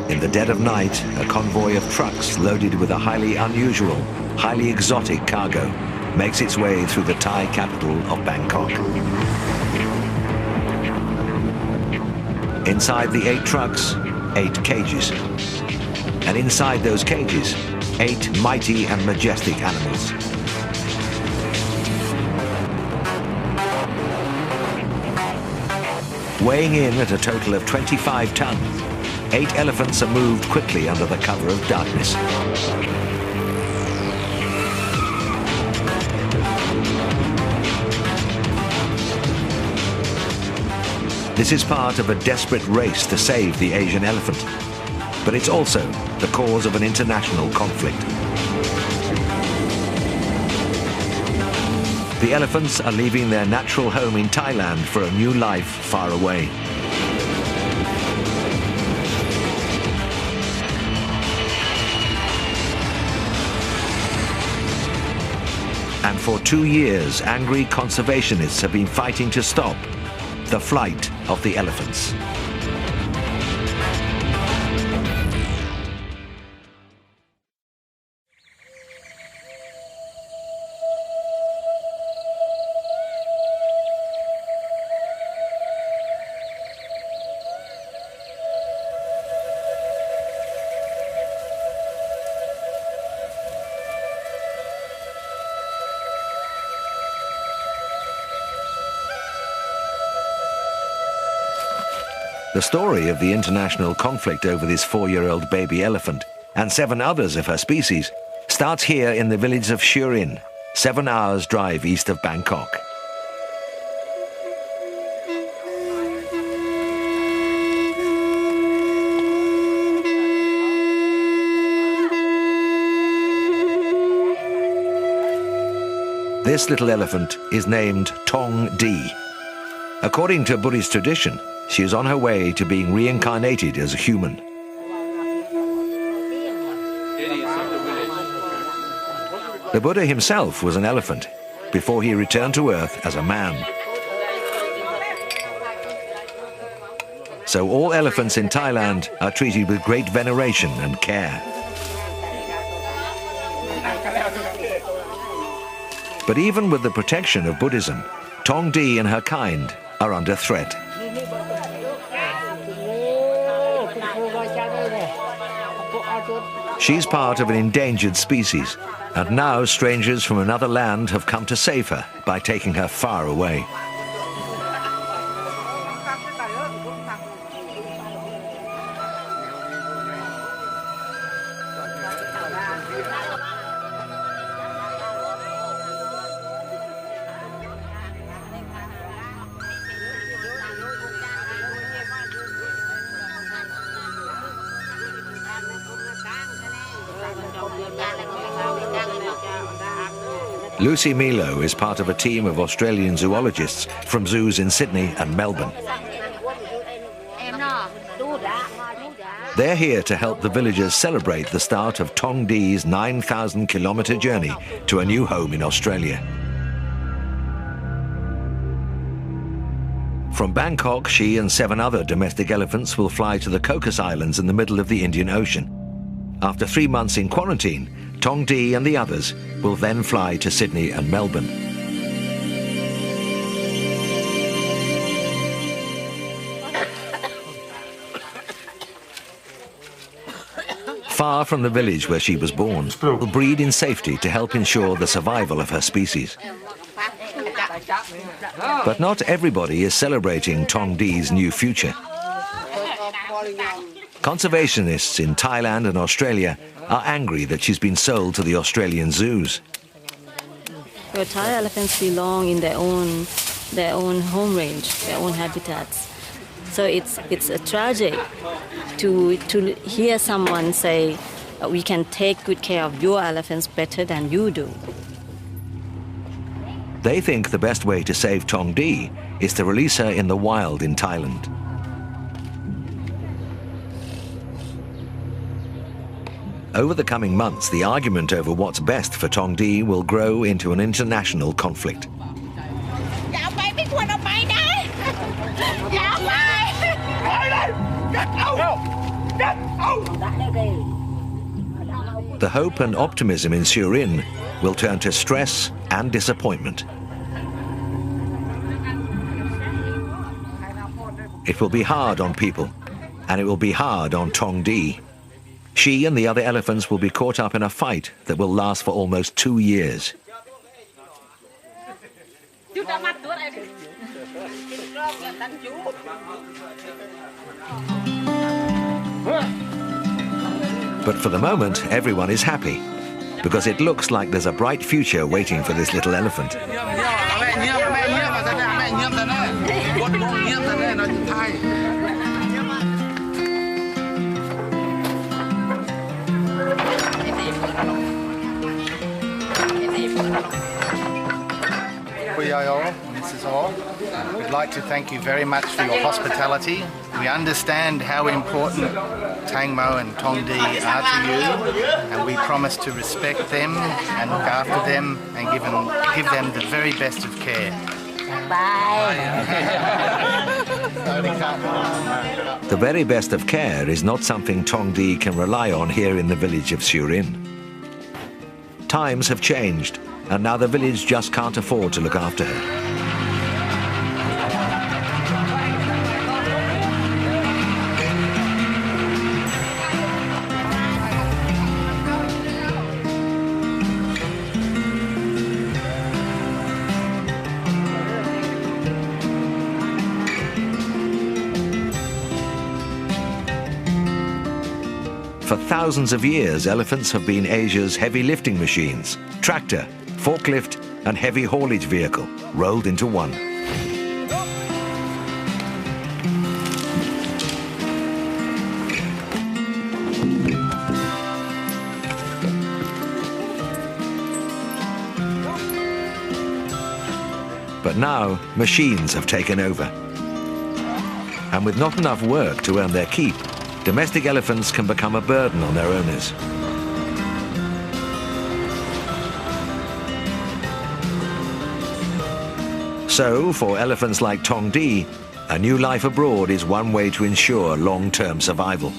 In the dead of night, a convoy of trucks loaded with a highly unusual, highly exotic cargo makes its way through the Thai capital of Bangkok. Inside the 8 trucks, 8 cages. And inside those cages, 8 mighty and majestic animals. Weighing in at a total of 25 tons, 8 elephants are moved quickly under the cover of darkness. This is part of a desperate race to save the Asian elephant, but it's also the cause of an international conflict. The elephants are leaving their natural home in Thailand for a new life far away. And for 2 years, angry conservationists have been fighting to stop the flight of the elephants. The story of the international conflict over this 4-year-old baby elephant and 7 others of her species starts here in the village of Shurin, 7 hours drive east of Bangkok. This little elephant is named Tong Di. According to Buddhist tradition, she is on her way to being reincarnated as a human. The Buddha himself was an elephant before he returned to Earth as a man. So all elephants in Thailand are treated with great veneration and care. But even with the protection of Buddhism, Tong Di and her kind are under threat. She's part of an endangered species, and now strangers from another land have come to save her by taking her far away. Lucy Milo is part of a team of Australian zoologists from zoos in Sydney and Melbourne. They're here to help the villagers celebrate the start of Tong Di's 9,000-kilometre journey to a new home in Australia. From Bangkok, she and 7 other domestic elephants will fly to the Cocos Islands in the middle of the Indian Ocean. After 3 months in quarantine, Tong Di and the others will then fly to Sydney and Melbourne. Far from the village where she was born, will breed in safety to help ensure the survival of her species. But not everybody is celebrating Tong Di's new future. Conservationists in Thailand and Australia are angry that she's been sold to the Australian zoos. Well, Thai elephants belong in their own home range, their own habitats. So it's tragic to hear someone say, we can take good care of your elephants better than you do. They think the best way to save Tong Di is to release her in the wild in Thailand. Over the coming months, the argument over what's best for Tong Di will grow into an international conflict. The hope and optimism in Surin will turn to stress and disappointment. It will be hard on people, and it will be hard on Tong Di. She and the other elephants will be caught up in a fight that will last for almost 2 years. But for the moment, everyone is happy, because it looks like there's a bright future waiting for this little elephant. Mrs. Hall, we'd like to thank you very much for your hospitality. We understand how important Tang Mo and Tong Di are to you, and we promise to respect them and look after them and give them the very best of care. Bye. The very best of care is not something Tong Di can rely on here in the village of Surin. Times have changed, and now the village just can't afford to look after her. For thousands of years, elephants have been Asia's heavy lifting machines, tractor, forklift, and heavy haulage vehicle, rolled into one. But now, machines have taken over. And with not enough work to earn their keep, domestic elephants can become a burden on their owners. So, for elephants like Tong Di, a new life abroad is one way to ensure long-term survival.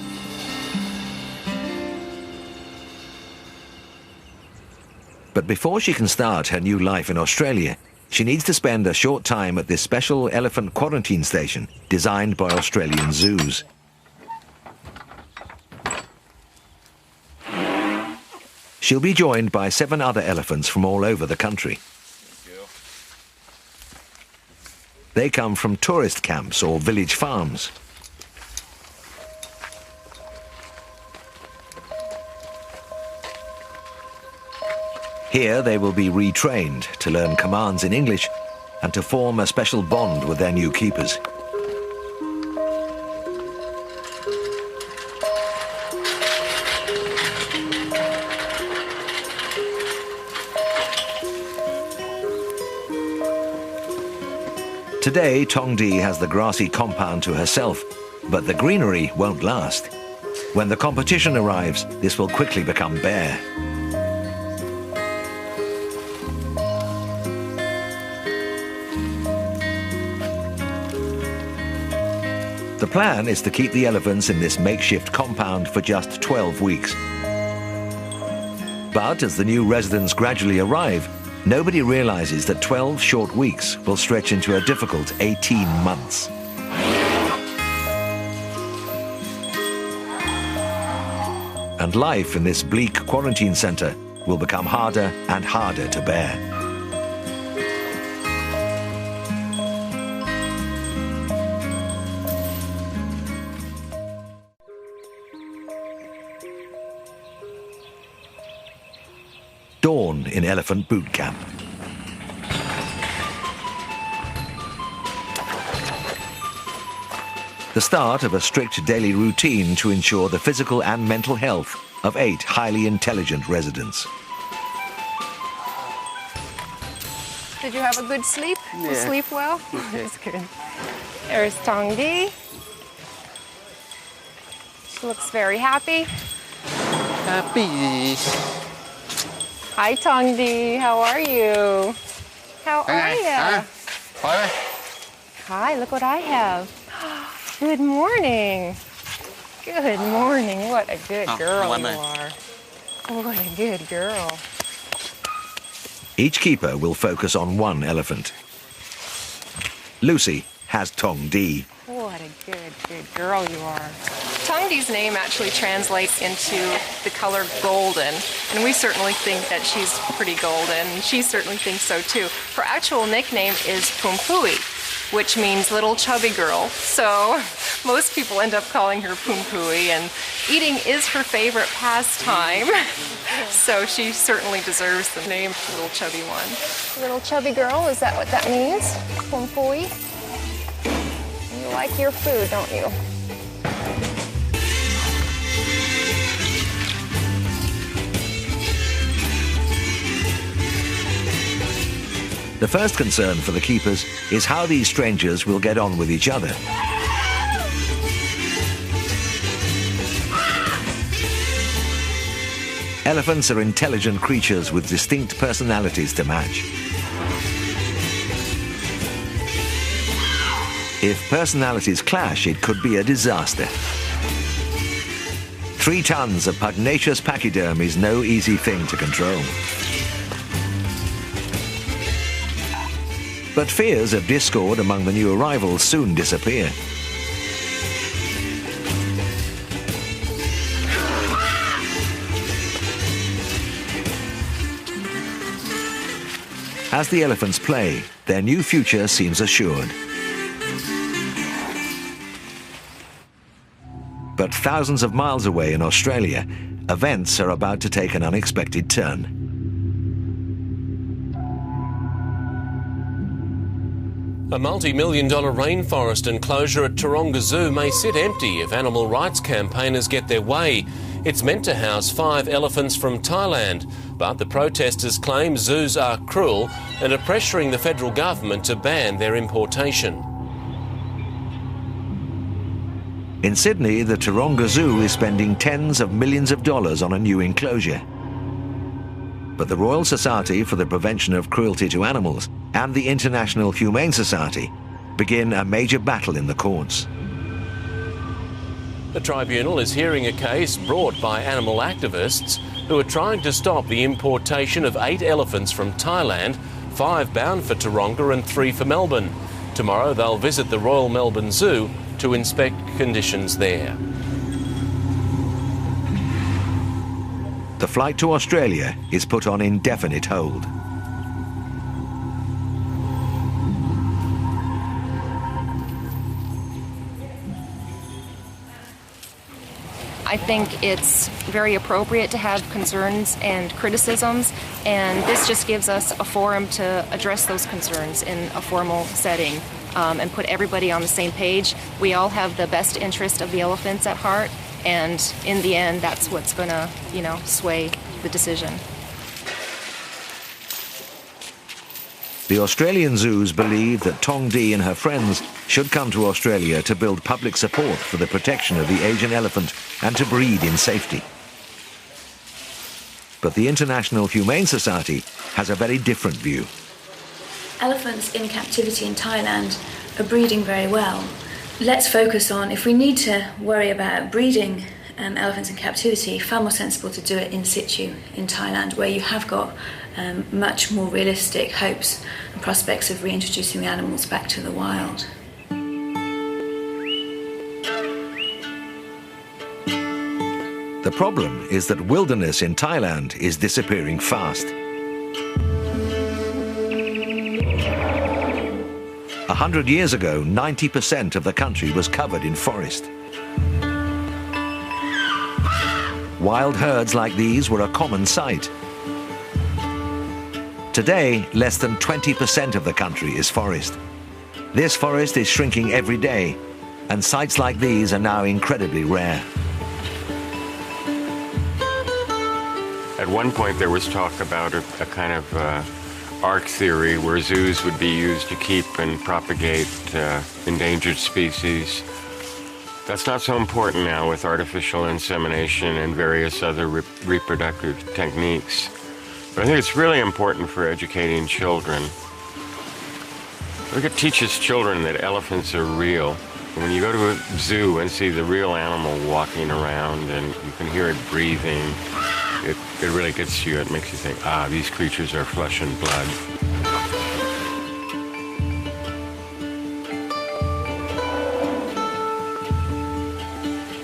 But before she can start her new life in Australia, she needs to spend a short time at this special elephant quarantine station designed by Australian zoos. She'll be joined by 7 other elephants from all over the country. They come from tourist camps or village farms. Here they will be retrained to learn commands in English and to form a special bond with their new keepers. Today, Tong Di has the grassy compound to herself, but the greenery won't last. When the competition arrives, this will quickly become bare. The plan is to keep the elephants in this makeshift compound for just 12 weeks. But as the new residents gradually arrive, nobody realizes that 12 short weeks will stretch into a difficult 18 months. And life in this bleak quarantine center will become harder and harder to bear. Dawn in elephant boot camp. The start of a strict daily routine to ensure the physical and mental health of 8 highly intelligent residents. Did you have a good sleep? Yeah. You sleep well? That's good. There's Tong Di. She looks very happy. Happy. Hi, Tong Di. How are you? How are you? Hi, look what I have. Good morning. Good morning. What a good girl you are. What a good girl. Each keeper will focus on one elephant. Lucy has Tong Di. What a good girl you are. Tong Di's name actually translates into the color golden, and we certainly think that she's pretty golden, and she certainly thinks so too. Her actual nickname is Pumpui, which means little chubby girl, so most people end up calling her Pumpui, and eating is her favorite pastime, so she certainly deserves the name Little Chubby One. Little chubby girl, is that what that means? Pumpui? You like your food, don't you? The first concern for the keepers is how these strangers will get on with each other. Elephants are intelligent creatures with distinct personalities to match. If personalities clash, it could be a disaster. 3 tons of pugnacious pachyderm is no easy thing to control. But fears of discord among the new arrivals soon disappear. As the elephants play, their new future seems assured. But thousands of miles away in Australia, events are about to take an unexpected turn. A multi-million-dollar rainforest enclosure at Taronga Zoo may sit empty if animal rights campaigners get their way. It's meant to house 5 elephants from Thailand, but the protesters claim zoos are cruel and are pressuring the federal government to ban their importation. In Sydney, the Taronga Zoo is spending tens of millions of dollars on a new enclosure. But the Royal Society for the Prevention of Cruelty to Animals and the International Humane Society begin a major battle in the courts. The tribunal is hearing a case brought by animal activists who are trying to stop the importation of 8 elephants from Thailand, 5 bound for Taronga and 3 for Melbourne. Tomorrow they'll visit the Royal Melbourne Zoo to inspect conditions there. The flight to Australia is put on indefinite hold. I think it's very appropriate to have concerns and criticisms, and this just gives us a forum to address those concerns in a formal setting and put everybody on the same page. We all have the best interest of the elephants at heart, and in the end, that's what's going to, sway the decision. The Australian zoos believe that Tong Di and her friends should come to Australia to build public support for the protection of the Asian elephant and to breed in safety. But the International Humane Society has a very different view. Elephants in captivity in Thailand are breeding very well. Let's focus on, if we need to worry about breeding elephants in captivity, far more sensible to do it in situ in Thailand, where you have got much more realistic hopes and prospects of reintroducing the animals back to the wild. The problem is that wilderness in Thailand is disappearing fast. 100 years ago, 90% of the country was covered in forest. Wild herds like these were a common sight. Today, less than 20% of the country is forest. This forest is shrinking every day, and sites like these are now incredibly rare. At one point there was talk about a kind of arc theory where zoos would be used to keep and propagate endangered species. That's not so important now with artificial insemination and various other reproductive techniques. But I think it's really important for educating children We could teach his children that elephants are real. When you go to a zoo and see the real animal walking around and you can hear it breathing, it really gets to you. It makes you think, these creatures are flesh and blood.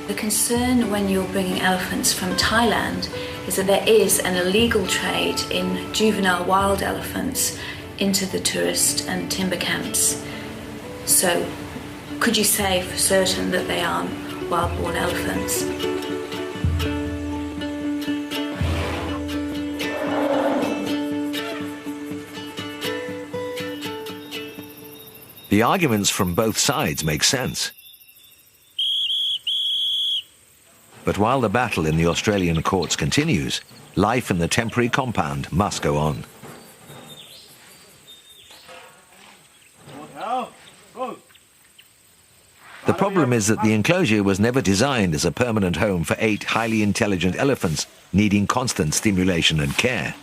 The concern when you're bringing elephants from Thailand is that there is an illegal trade in juvenile wild elephants into the tourist and timber camps. So, could you say for certain that they aren't wild-born elephants? The arguments from both sides make sense. But while the battle in the Australian courts continues, life in the temporary compound must go on. The problem is that the enclosure was never designed as a permanent home for 8 highly intelligent elephants needing constant stimulation and care.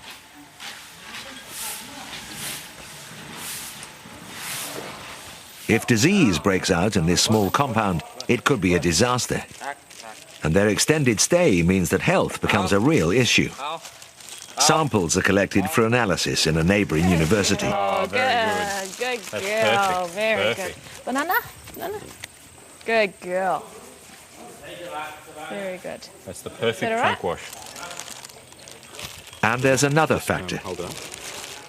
If disease breaks out in this small compound, it could be a disaster. And their extended stay means that health becomes a real issue. Samples are collected for analysis in a neighbouring university. Oh, very good. Good That's girl. perfect. Very Perfect. good. Banana? Good girl. Very good. That's the perfect Is that all right? trunk wash. And there's another factor. Hold on.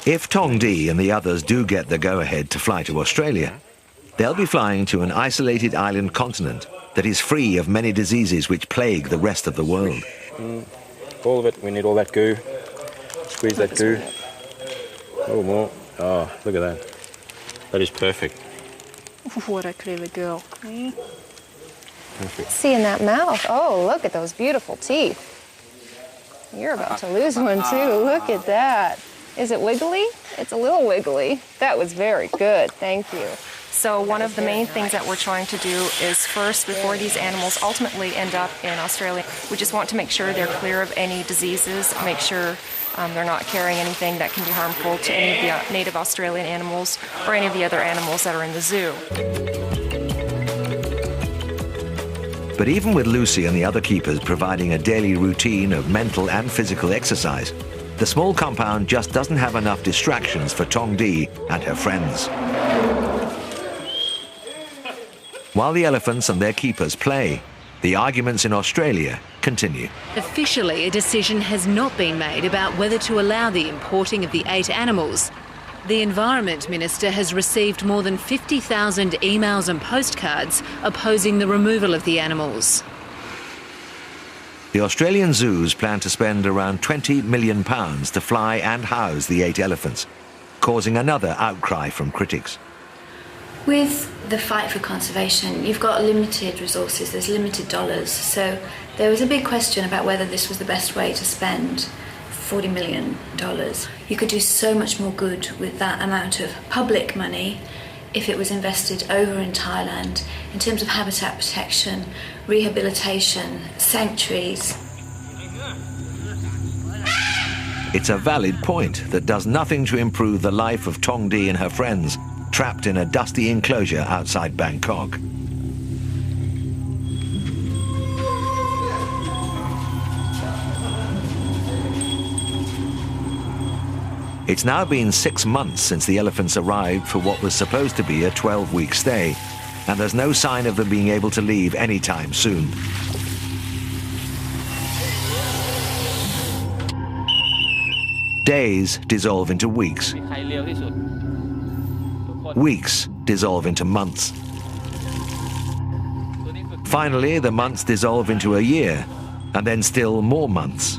If Tong Di and the others do get the go-ahead to fly to Australia, they'll be flying to an isolated island continent that is free of many diseases which plague the rest of the world. All of it. We need all that goo. Squeeze that goo. Oh, more. Oh, look at that. That is perfect. What a clever girl. Perfect. See in that mouth. Oh, look at those beautiful teeth. You're about to lose one too. Look at that. Is it wiggly? It's a little wiggly. That was very good. Thank you. So one of the main things that we're trying to do is first, before these animals ultimately end up in Australia, we just want to make sure they're clear of any diseases, make sure they're not carrying anything that can be harmful to any of the native Australian animals or any of the other animals that are in the zoo. But even with Lucy and the other keepers providing a daily routine of mental and physical exercise, the small compound just doesn't have enough distractions for Tong Di and her friends. While the elephants and their keepers play, the arguments in Australia continue. Officially, a decision has not been made about whether to allow the importing of the 8 animals. The Environment Minister has received more than 50,000 emails and postcards opposing the removal of the animals. The Australian zoos plan to spend around £20 million to fly and house the 8 elephants, causing another outcry from critics. With the fight for conservation, you've got limited resources, there's limited dollars, so there was a big question about whether this was the best way to spend $40 million. You could do so much more good with that amount of public money if it was invested over in Thailand in terms of habitat protection, rehabilitation, sanctuaries. It's a valid point that does nothing to improve the life of Tong Di and her friends, trapped in a dusty enclosure outside Bangkok. It's now been 6 months since the elephants arrived for what was supposed to be a 12-week stay, and there's no sign of them being able to leave anytime soon. Days dissolve into weeks. Weeks dissolve into months. Finally, the months dissolve into a year, and then still more months.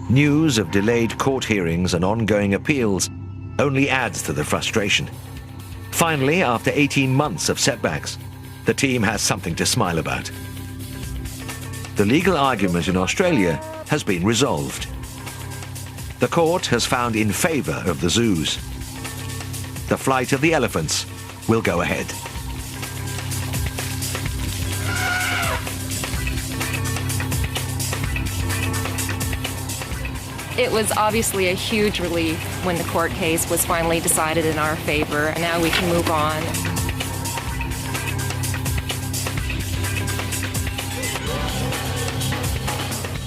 News of delayed court hearings and ongoing appeals only adds to the frustration. Finally, after 18 months of setbacks, the team has something to smile about. The legal argument in Australia has been resolved. The court has found in favour of the zoos. The flight of the elephants will go ahead. It was obviously a huge relief when the court case was finally decided in our favor, and now we can move on.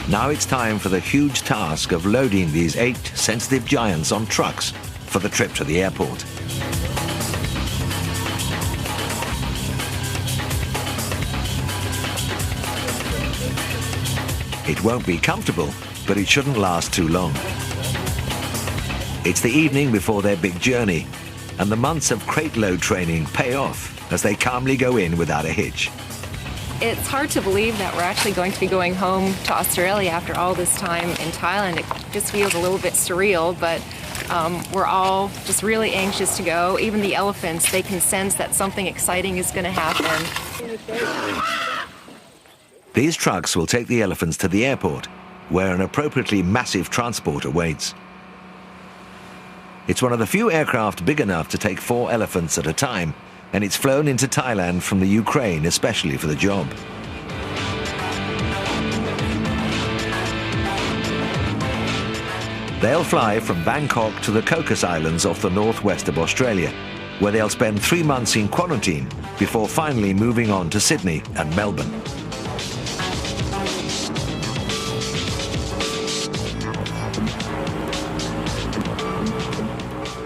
Now it's time for the huge task of loading these 8 sensitive giants on trucks for the trip to the airport. It won't be comfortable, but it shouldn't last too long. It's the evening before their big journey, and the months of crate load training pay off as they calmly go in without a hitch. It's hard to believe that we're actually going to be going home to Australia after all this time in Thailand. It just feels a little bit surreal, but we're all just really anxious to go. Even the elephants, they can sense that something exciting is going to happen. These trucks will take the elephants to the airport, where an appropriately massive transport awaits. It's one of the few aircraft big enough to take 4 elephants at a time, and it's flown into Thailand from the Ukraine especially for the job. They'll fly from Bangkok to the Cocos Islands off the northwest of Australia, where they'll spend 3 months in quarantine before finally moving on to Sydney and Melbourne.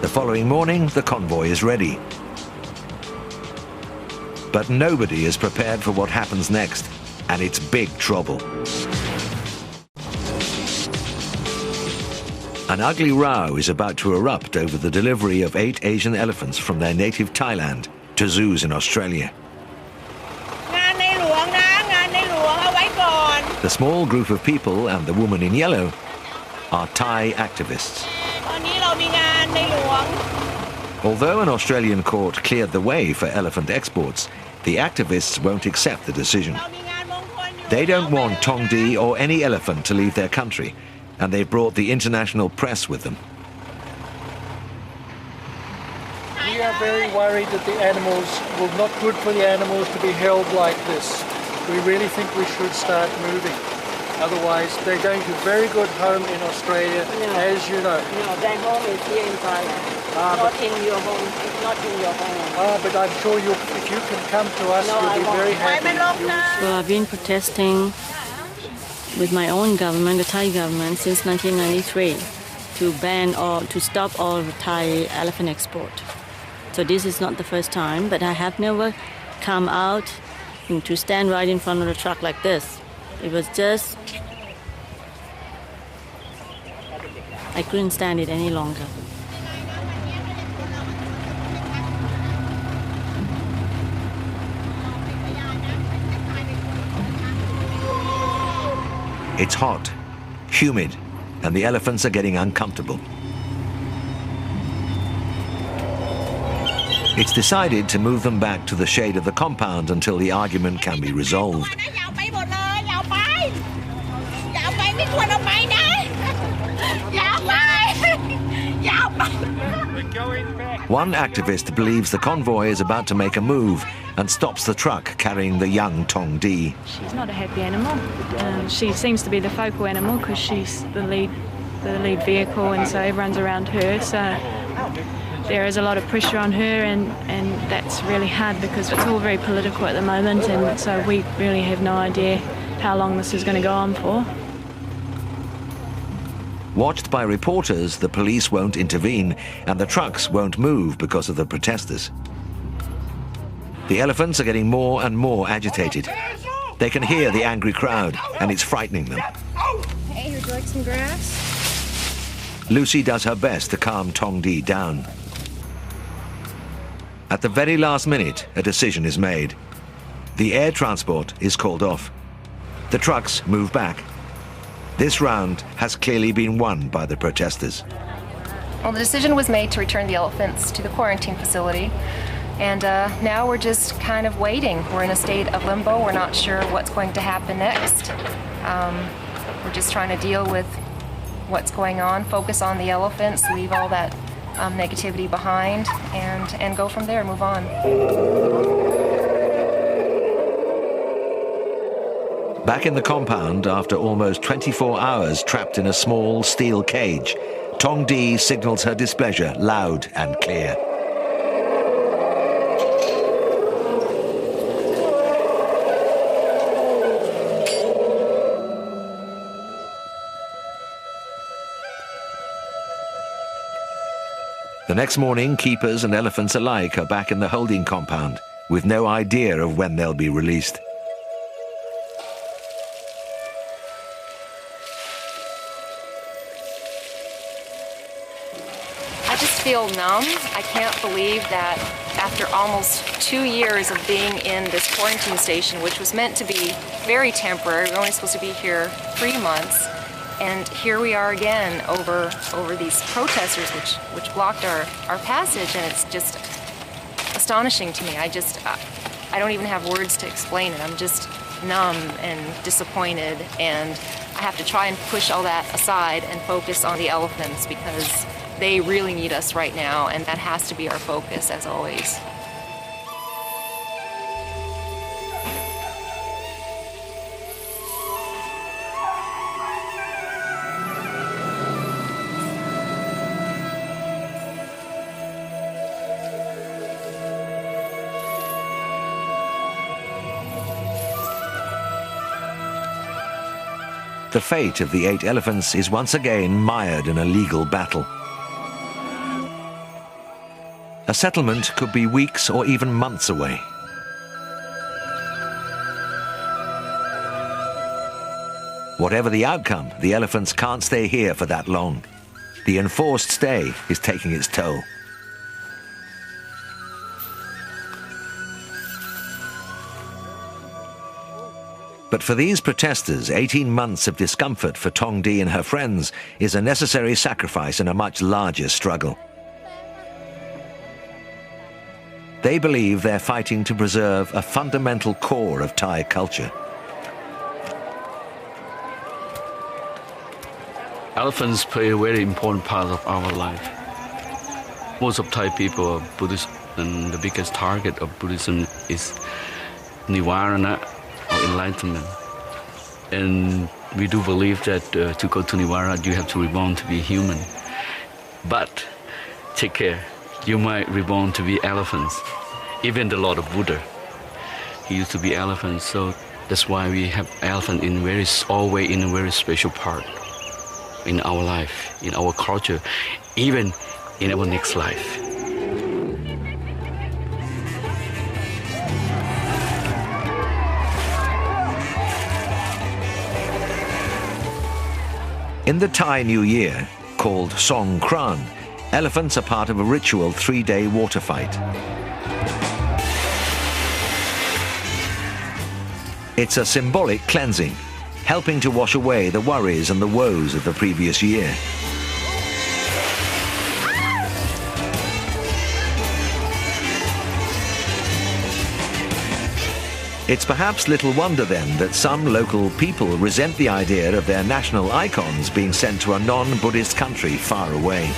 The following morning, the convoy is ready. But nobody is prepared for what happens next, and it's big trouble. An ugly row is about to erupt over the delivery of 8 Asian elephants from their native Thailand to zoos in Australia. The small group of people and the woman in yellow are Thai activists. Although an Australian court cleared the way for elephant exports, the activists won't accept the decision. They don't want Tong Di or any elephant to leave their country, and they've brought the international press with them. We are very worried that the animals will not good for the animals to be held like this. We really think we should start moving. Otherwise, they're going to very good home in Australia, as you know. No, their home is here in Thailand. Not in your home. It's not in your home. But I'm sure if you can come to us, you'll be very happy. So I've been protesting with my own government, the Thai government, since 1993 to ban or to stop all Thai elephant export. So this is not the first time, but I have never come out to stand right in front of the truck like this. It was just, I couldn't stand it any longer. It's hot, humid, and the elephants are getting uncomfortable. It's decided to move them back to the shade of the compound until the argument can be resolved. One activist believes the convoy is about to make a move and stops the truck carrying the young Tong Di. She's not a happy animal. She seems to be the focal animal because she's the lead vehicle, and so everyone's around her. So there is a lot of pressure on her, and that's really hard because it's all very political at the moment, and so we really have no idea how long this is going to go on for. Watched by reporters, the police won't intervene and the trucks won't move because of the protesters. The elephants are getting more and more agitated. They can hear the angry crowd and it's frightening them. Hey, would you like some grass? Lucy does her best to calm Tong Di down. At the very last minute, a decision is made. The air transport is called off. The trucks move back. This round has clearly been won by the protesters. Well, the decision was made to return the elephants to the quarantine facility, and now we're just kind of waiting. We're in a state of limbo. We're not sure what's going to happen next. We're just trying to deal with what's going on, focus on the elephants, leave all that negativity behind and go from there, move on. Back in the compound, after almost 24 hours trapped in a small steel cage, Tong Di signals her displeasure loud and clear. The next morning, keepers and elephants alike are back in the holding compound, with no idea of when they'll be released. I just feel numb. I can't believe that after almost 2 years of being in this quarantine station, which was meant to be very temporary, we're only supposed to be here 3 months, and here we are again over these protesters which blocked our passage, and it's just astonishing to me. I don't even have words to explain it. I'm just numb and disappointed, and I have to try and push all that aside and focus on the elephants because they really need us right now, and that has to be our focus as always. The fate of the 8 elephants is once again mired in a legal battle. A settlement could be weeks or even months away. Whatever the outcome, the elephants can't stay here for that long. The enforced stay is taking its toll. But for these protesters, 18 months of discomfort for Tong Di and her friends is a necessary sacrifice in a much larger struggle. They believe they're fighting to preserve a fundamental core of Thai culture. Elephants play a very important part of our life. Most of Thai people are Buddhist, and the biggest target of Buddhism is Nirvana, or enlightenment. And we do believe that to go to Nirvana, you have to reborn to be human. But take care, you might reborn to be elephants. Even the Lord of Buddha, he used to be elephants. So that's why we have elephant always in a very special part in our life, in our culture, even in our next life. In the Thai New Year, called Songkran, elephants are part of a ritual 3-day water fight. It's a symbolic cleansing, helping to wash away the worries and the woes of the previous year. It's perhaps little wonder then that some local people resent the idea of their national icons being sent to a non-Buddhist country far away.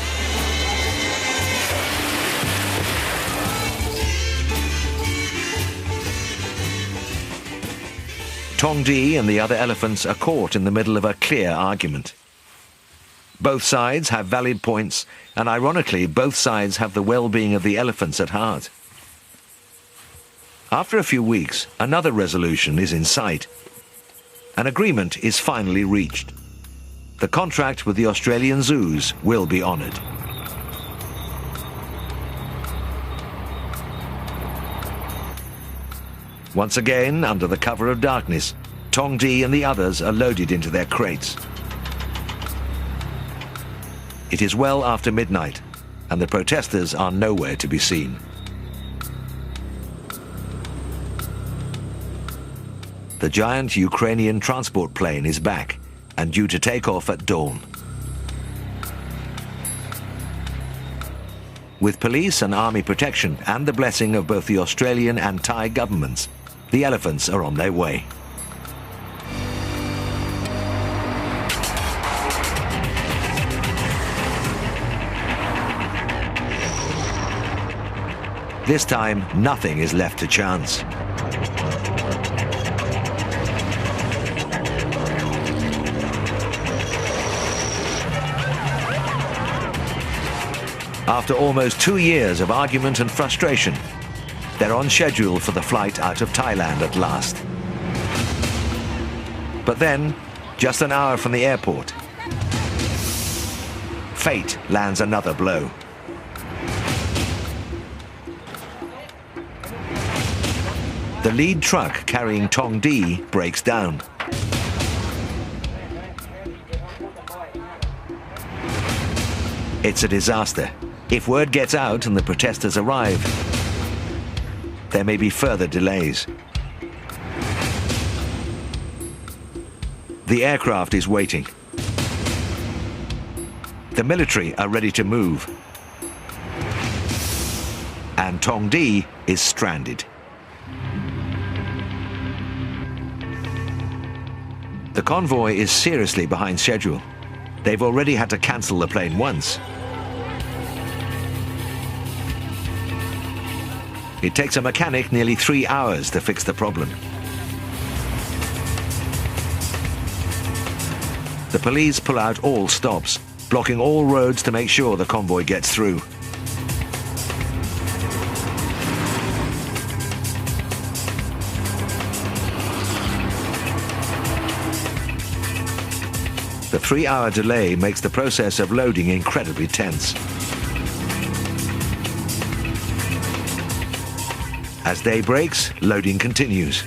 Tong Di and the other elephants are caught in the middle of a clear argument. Both sides have valid points, and ironically, both sides have the well-being of the elephants at heart. After a few weeks, another resolution is in sight. An agreement is finally reached. The contract with the Australian zoos will be honoured. Once again, under the cover of darkness, Tong Di and the others are loaded into their crates. It is well after midnight, and the protesters are nowhere to be seen. The giant Ukrainian transport plane is back and due to take off at dawn. With police and army protection and the blessing of both the Australian and Thai governments, the elephants are on their way. This time, nothing is left to chance. After almost 2 years of argument and frustration, they're on schedule for the flight out of Thailand at last. But then, just an hour from the airport, fate lands another blow. The lead truck carrying Tong Di breaks down. It's a disaster. If word gets out and the protesters arrive, there may be further delays. The aircraft is waiting. The military are ready to move. And Tong Di is stranded. The convoy is seriously behind schedule. They've already had to cancel the plane once. It takes a mechanic nearly 3 hours to fix the problem. The police pull out all stops, blocking all roads to make sure the convoy gets through. The 3-hour delay makes the process of loading incredibly tense. As day breaks, loading continues.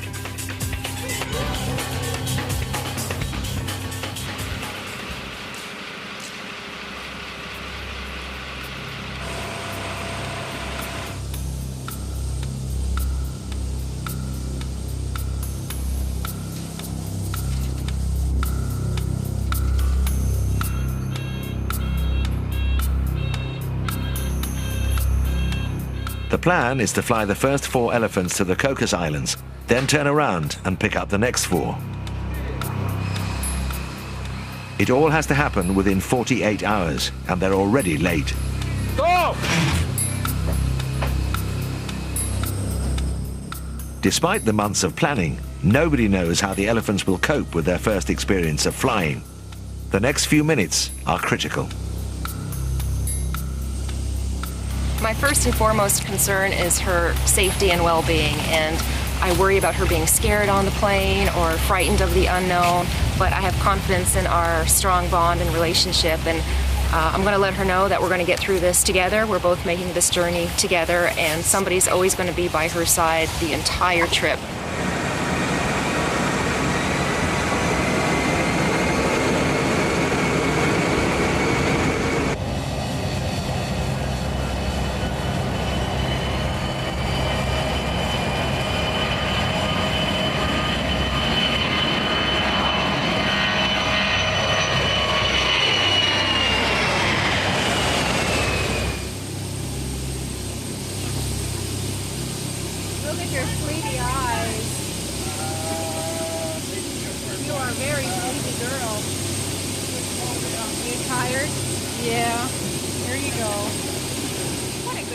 The plan is to fly the first 4 elephants to the Cocos Islands, then turn around and pick up the next 4. It all has to happen within 48 hours, and they're already late. Go! Despite the months of planning, nobody knows how the elephants will cope with their first experience of flying. The next few minutes are critical. My first and foremost concern is her safety and well-being, and I worry about her being scared on the plane or frightened of the unknown, but I have confidence in our strong bond and relationship, and I'm going to let her know that we're going to get through this together. We're both making this journey together, and somebody's always going to be by her side the entire trip. Look at your sleepy eyes. You are a very sleepy girl. Are you tired? Yeah. Here you go.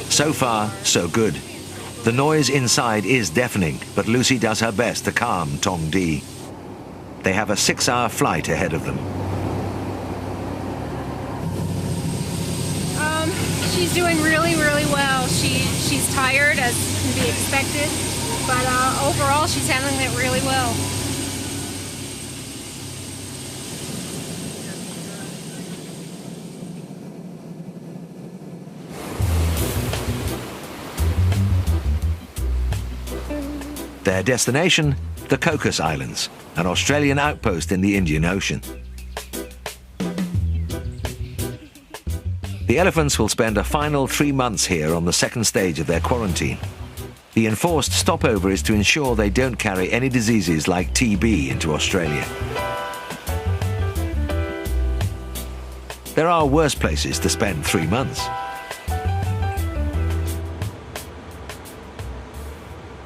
So far, so good. The noise inside is deafening, but Lucy does her best to calm Tong Di. They have a 6-hour flight ahead of them. She's doing really, really well. She's tired, as can be expected, but overall she's handling it really well. Their destination, the Cocos Islands, an Australian outpost in the Indian Ocean. The elephants will spend a final 3 months here on the second stage of their quarantine. The enforced stopover is to ensure they don't carry any diseases like TB into Australia. There are worse places to spend 3 months.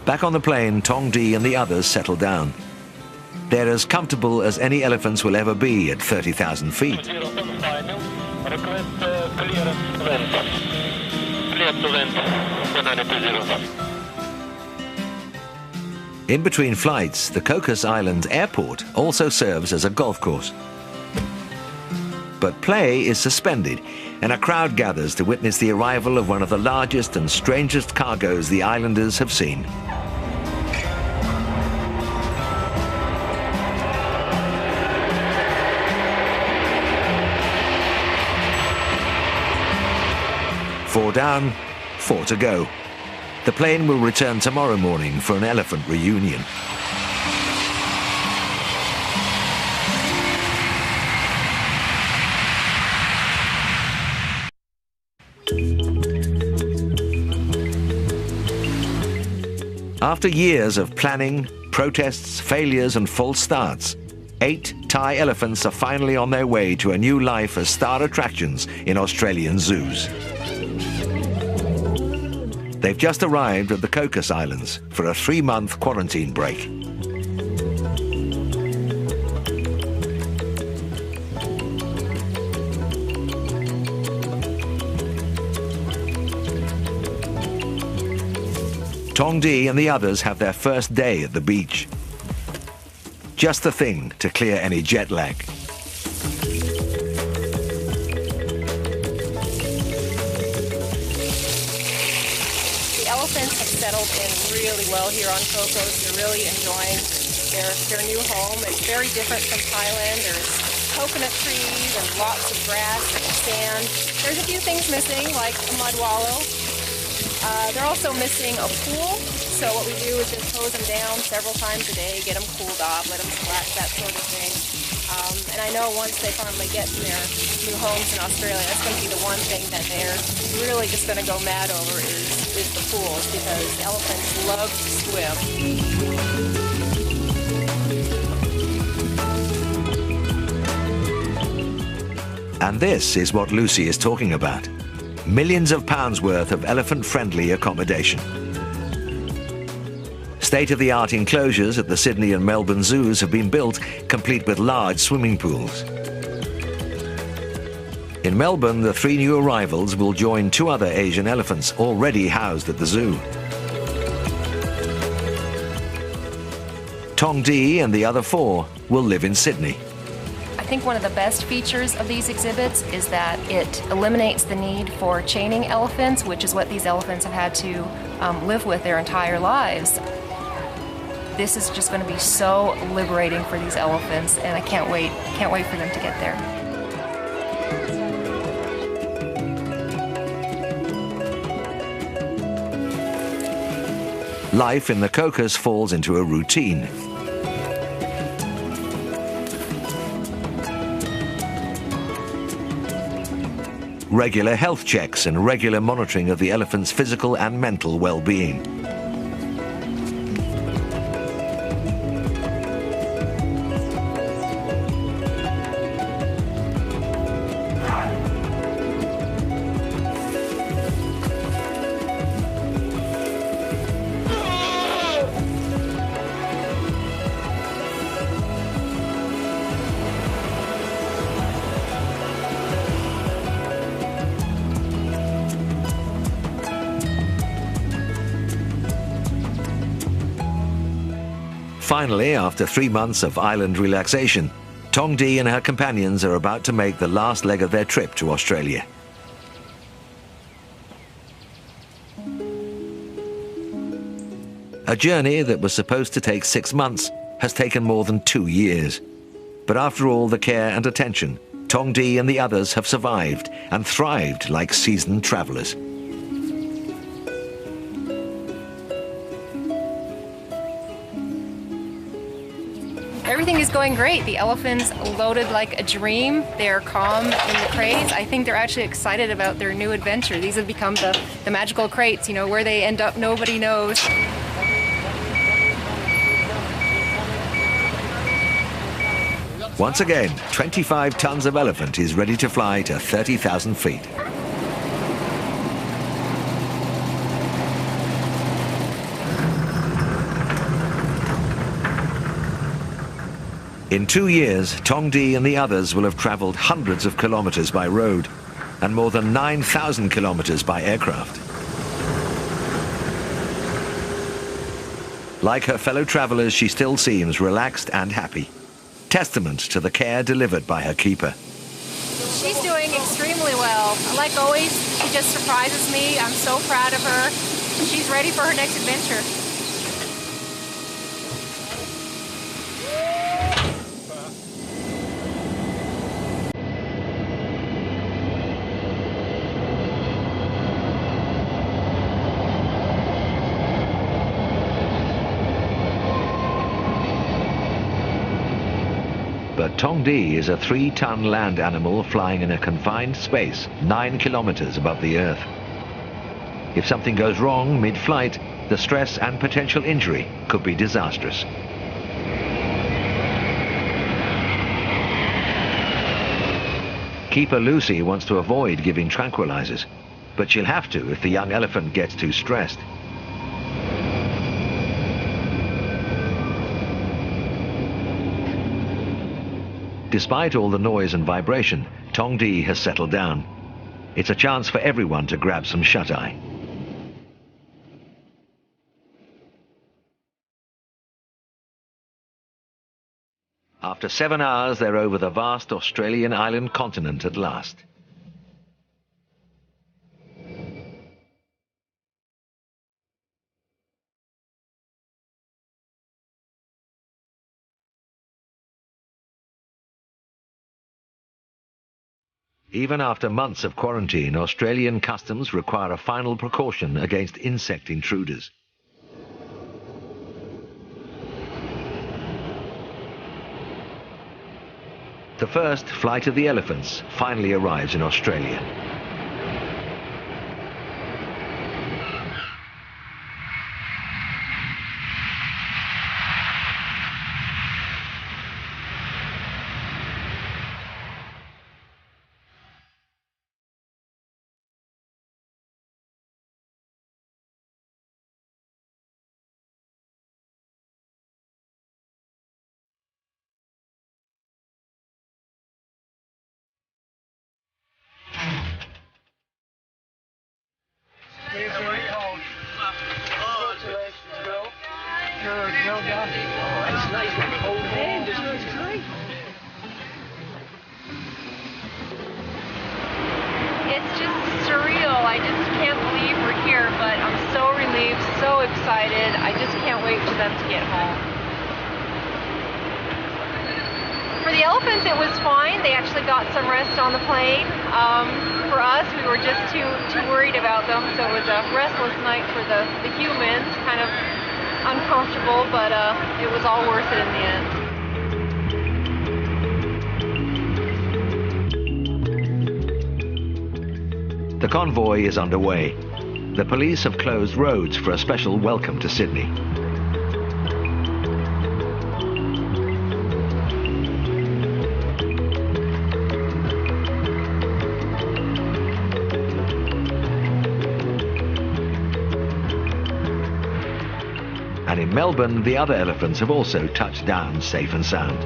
Back on the plane, Tong Di and the others settle down. They're as comfortable as any elephants will ever be at 30,000 feet. In between flights, the Cocos Islands airport also serves as a golf course. But play is suspended, and a crowd gathers to witness the arrival of one of the largest and strangest cargoes the islanders have seen. Four down, 4 to go. The plane will return tomorrow morning for an elephant reunion. After years of planning, protests, failures and false starts, 8 Thai elephants are finally on their way to a new life as star attractions in Australian zoos. They've just arrived at the Cocos Islands for a 3-month quarantine break. Tong Di and the others have their first day at the beach. Just the thing to clear any jet lag. The elephants have settled in really well here on Cocos. They're really enjoying their new home. It's very different from Thailand. There's coconut trees and lots of grass and sand. There's a few things missing, like a mud wallow. They're also missing a pool, so what we do is just hose them down several times a day, get them cooled off, let them splash, that sort of thing. And I know once they finally get to their new homes in Australia, that's going to be the one thing that they're really just going to go mad over is the pools, because elephants love to swim. And this is what Lucy is talking about. Millions of pounds worth of elephant-friendly accommodation. State-of-the-art enclosures at the Sydney and Melbourne zoos have been built, complete with large swimming pools. In Melbourne, the 3 new arrivals will join 2 other Asian elephants already housed at the zoo. Tong Di and the other 4 will live in Sydney. I think one of the best features of these exhibits is that it eliminates the need for chaining elephants, which is what these elephants have had to live with their entire lives. This is just going to be so liberating for these elephants, and I can't wait for them to get there. Life in the Cocos falls into a routine. Regular health checks and regular monitoring of the elephant's physical and mental well-being. Finally, after 3 months of island relaxation, Tong Di and her companions are about to make the last leg of their trip to Australia. A journey that was supposed to take 6 months has taken more than 2 years. But after all the care and attention, Tong Di and the others have survived and thrived like seasoned travelers. Everything is going great. The elephants loaded like a dream. They're calm in the crates. I think they're actually excited about their new adventure. These have become the magical crates. You know, where they end up, nobody knows. Once again, 25 tons of elephant is ready to fly to 30,000 feet. In 2 years, Tong Di and the others will have travelled hundreds of kilometres by road and more than 9,000 kilometres by aircraft. Like her fellow travellers, she still seems relaxed and happy. Testament to the care delivered by her keeper. She's doing extremely well. Like always, she just surprises me. I'm so proud of her. She's ready for her next adventure. But Tong Di is a 3-ton land animal flying in a confined space 9 kilometers above the Earth. If something goes wrong mid-flight, the stress and potential injury could be disastrous. Keeper Lucy wants to avoid giving tranquilizers, but she'll have to if the young elephant gets too stressed. Despite all the noise and vibration, Tong Di has settled down. It's a chance for everyone to grab some shut-eye. After 7 hours, they're over the vast Australian island continent at last. Even after months of quarantine, Australian customs require a final precaution against insect intruders. The first flight of the elephants finally arrives in Australia. It's just surreal. I just can't believe we're here, but I'm so relieved, so excited. I just can't wait for them to get home. For the elephants, it was fine. They actually got some rest on the plane. For us, we were just too worried about them, so it was a restless night for the humans, kind of uncomfortable, but it was all worth it in the end. The convoy is underway. The police have closed roads for a special welcome to Sydney. And in Melbourne, the other elephants have also touched down safe and sound.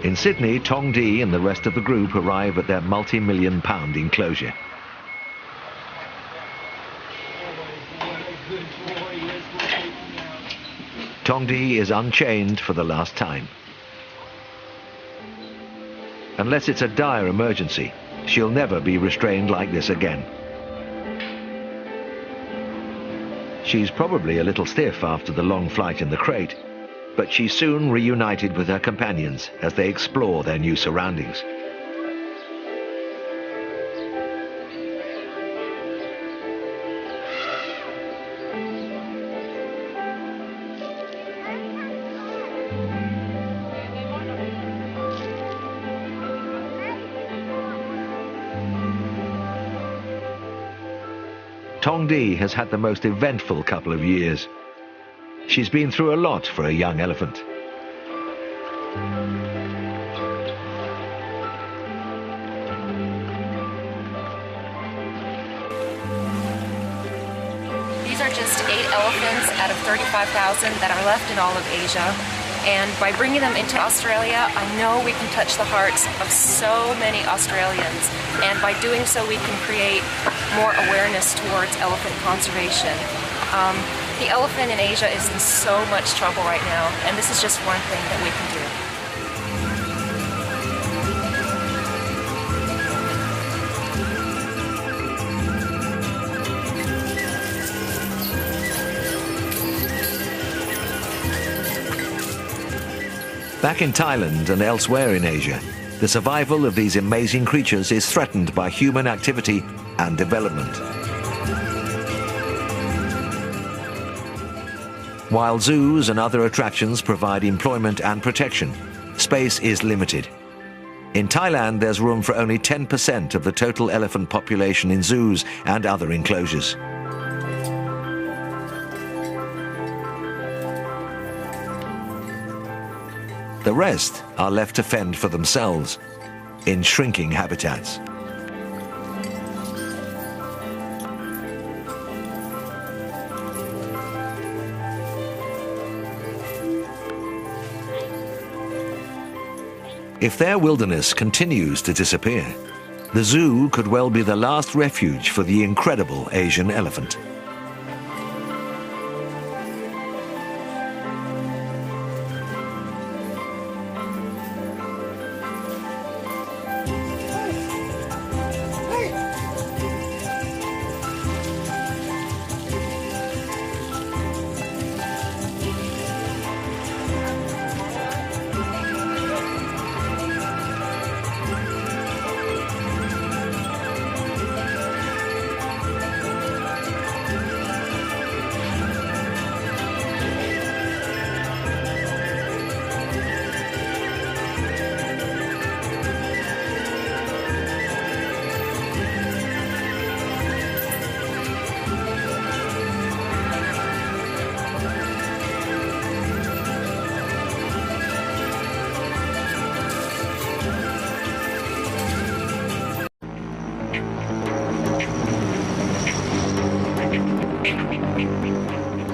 In Sydney, Tong Di and the rest of the group arrive at their multi-million-pound enclosure. Tong Di is unchained for the last time. Unless it's a dire emergency, she'll never be restrained like this again. She's probably a little stiff after the long flight in the crate, but she's soon reunited with her companions as they explore their new surroundings. Tong Di has had the most eventful couple of years. She's been through a lot for a young elephant. These are just 8 elephants out of 35,000 that are left in all of Asia. And by bringing them into Australia, I know we can touch the hearts of so many Australians. And by doing so, we can create more awareness towards elephant conservation. The elephant in Asia is in so much trouble right now, and this is just one thing that we can do. Back in Thailand and elsewhere in Asia, the survival of these amazing creatures is threatened by human activity and development. While zoos and other attractions provide employment and protection, space is limited. In Thailand, there's room for only 10% of the total elephant population in zoos and other enclosures. The rest are left to fend for themselves in shrinking habitats. If their wilderness continues to disappear, the zoo could well be the last refuge for the incredible Asian elephant.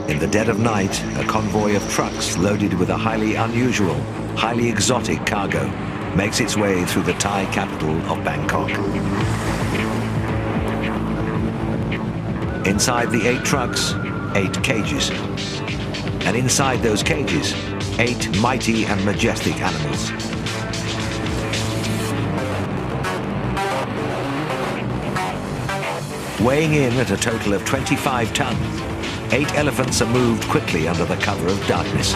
In the dead of night, a convoy of trucks loaded with a highly unusual, highly exotic cargo makes its way through the Thai capital of Bangkok. Inside the 8 trucks, 8 cages. And inside those cages, 8 mighty and majestic animals. Weighing in at a total of 25 tons, 8 elephants are moved quickly under the cover of darkness.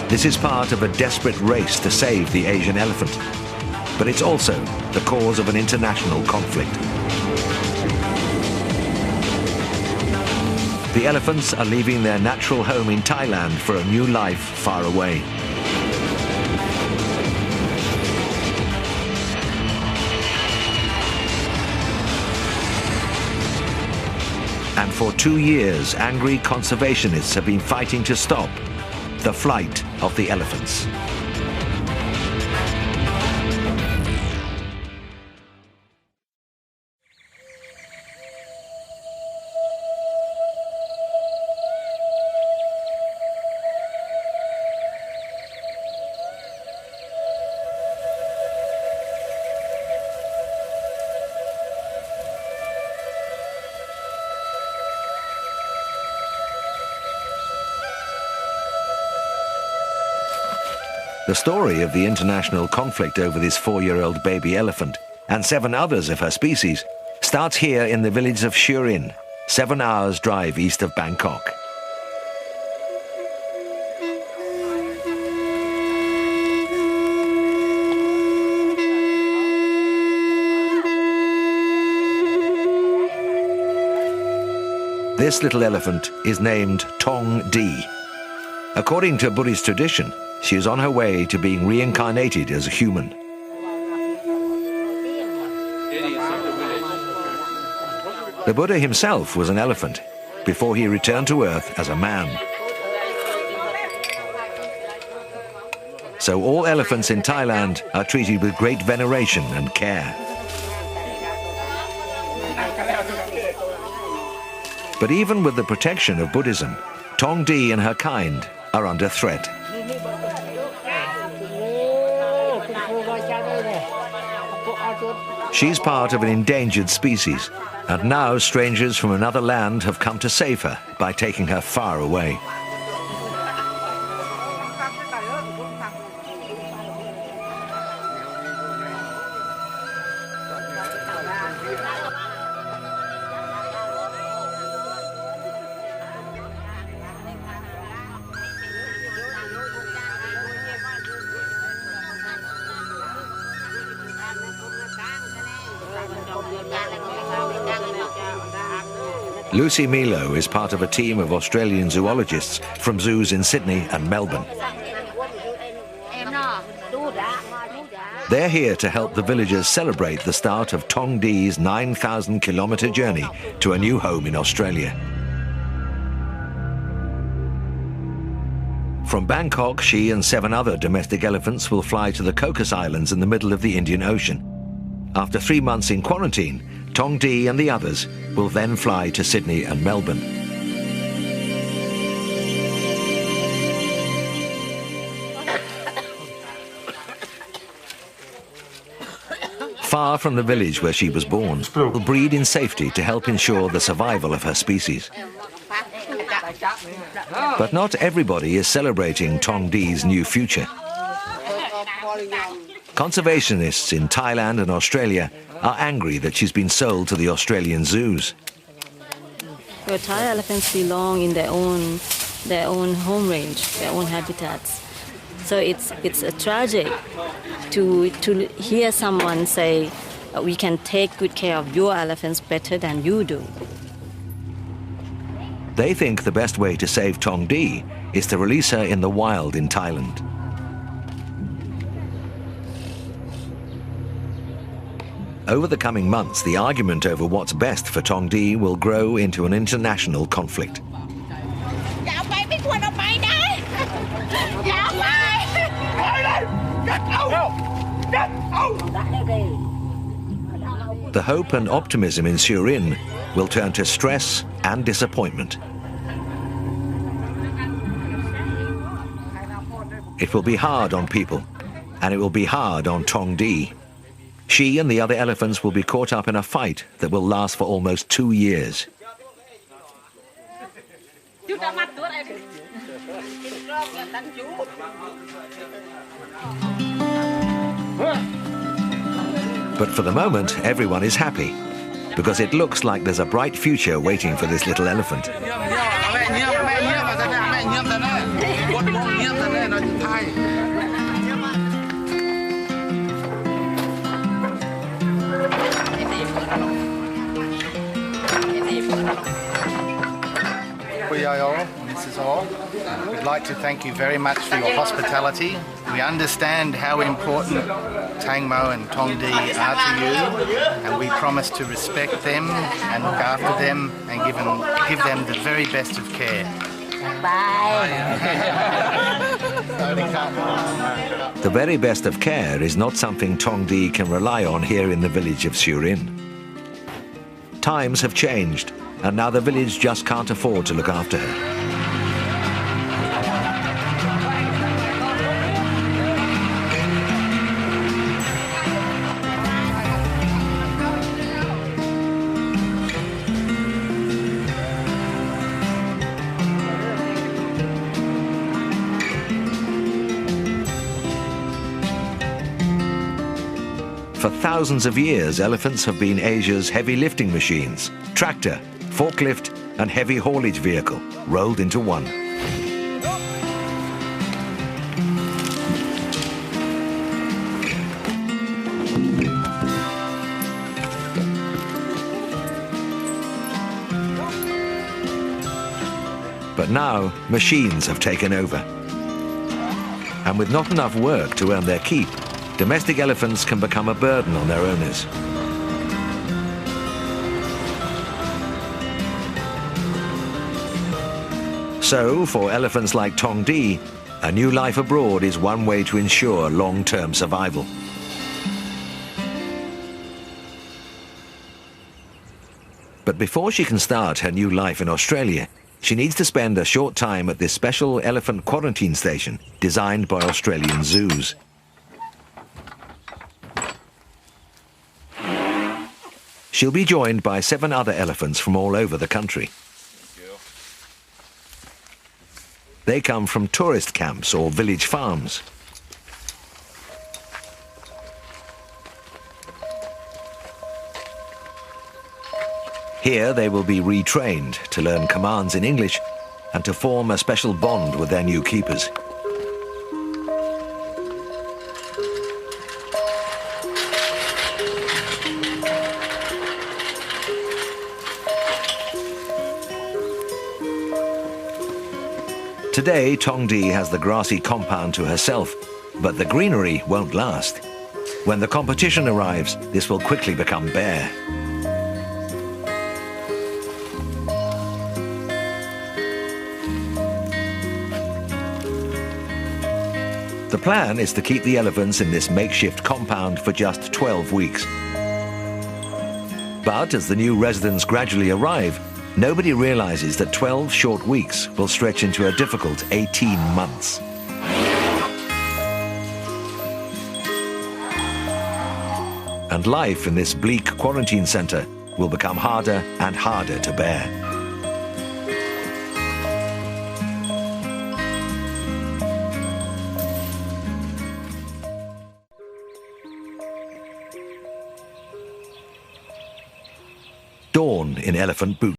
This is part of a desperate race to save the Asian elephant, but it's also the cause of an international conflict. The elephants are leaving their natural home in Thailand for a new life far away. And for 2 years, angry conservationists have been fighting to stop the flight of the elephants. The story of the international conflict over this 4-year-old baby elephant and 7 others of her species starts here in the village of Surin, 7 hours drive east of Bangkok. This little elephant is named Tong Di. According to Buddhist tradition, she is on her way to being reincarnated as a human. The Buddha himself was an elephant before he returned to Earth as a man. So all elephants in Thailand are treated with great veneration and care. But even with the protection of Buddhism, Tong Di and her kind are under threat. She's part of an endangered species, and now strangers from another land have come to save her by taking her far away. Lucy Milo is part of a team of Australian zoologists from zoos in Sydney and Melbourne. They're here to help the villagers celebrate the start of Tong Di's 9,000-kilometre journey to a new home in Australia. From Bangkok, she and 7 other domestic elephants will fly to the Cocos Islands in the middle of the Indian Ocean. After 3 months in quarantine, Tong Di and the others will then fly to Sydney and Melbourne. Far from the village where she was born, will breed in safety to help ensure the survival of her species. But not everybody is celebrating Tong Di's new future. Conservationists in Thailand and Australia are angry that she's been sold to the Australian zoos. Well, Thai elephants belong in their own home range, their own habitats. So it's a tragic to hear someone say, we can take good care of your elephants better than you do. They think the best way to save Tong Di is to release her in the wild in Thailand. Over the coming months, the argument over what's best for Tong Di will grow into an international conflict. The hope and optimism in Surin will turn to stress and disappointment. It will be hard on people, and it will be hard on Tong Di. She and the other elephants will be caught up in a fight that will last for almost 2 years. But for the moment, everyone is happy, because it looks like there's a bright future waiting for this little elephant. Mrs. Hall, we'd like to thank you very much for your hospitality. We understand how important Tang Mo and Tong Di are to you, and we promise to respect them and look after them and give them the very best of care. The very best of care is not something Tong Di can rely on here in the village of Surin. Times have changed, and now the village just can't afford to look after her. For thousands of years, elephants have been Asia's heavy lifting machines, tractor, forklift, and heavy haulage vehicle, rolled into one. But now, machines have taken over. And with not enough work to earn their keep, domestic elephants can become a burden on their owners. So, for elephants like Tong Di, a new life abroad is one way to ensure long-term survival. But before she can start her new life in Australia, she needs to spend a short time at this special elephant quarantine station designed by Australian zoos. She'll be joined by 7 other elephants from all over the country. They come from tourist camps or village farms. Here they will be retrained to learn commands in English and to form a special bond with their new keepers. Today, Tong Di has the grassy compound to herself, but the greenery won't last. When the competition arrives, this will quickly become bare. The plan is to keep the elephants in this makeshift compound for just 12 weeks. But as the new residents gradually arrive, nobody realizes that 12 short weeks will stretch into a difficult 18 months. And life in this bleak quarantine center will become harder and harder to bear. Dawn in Elephant Boot.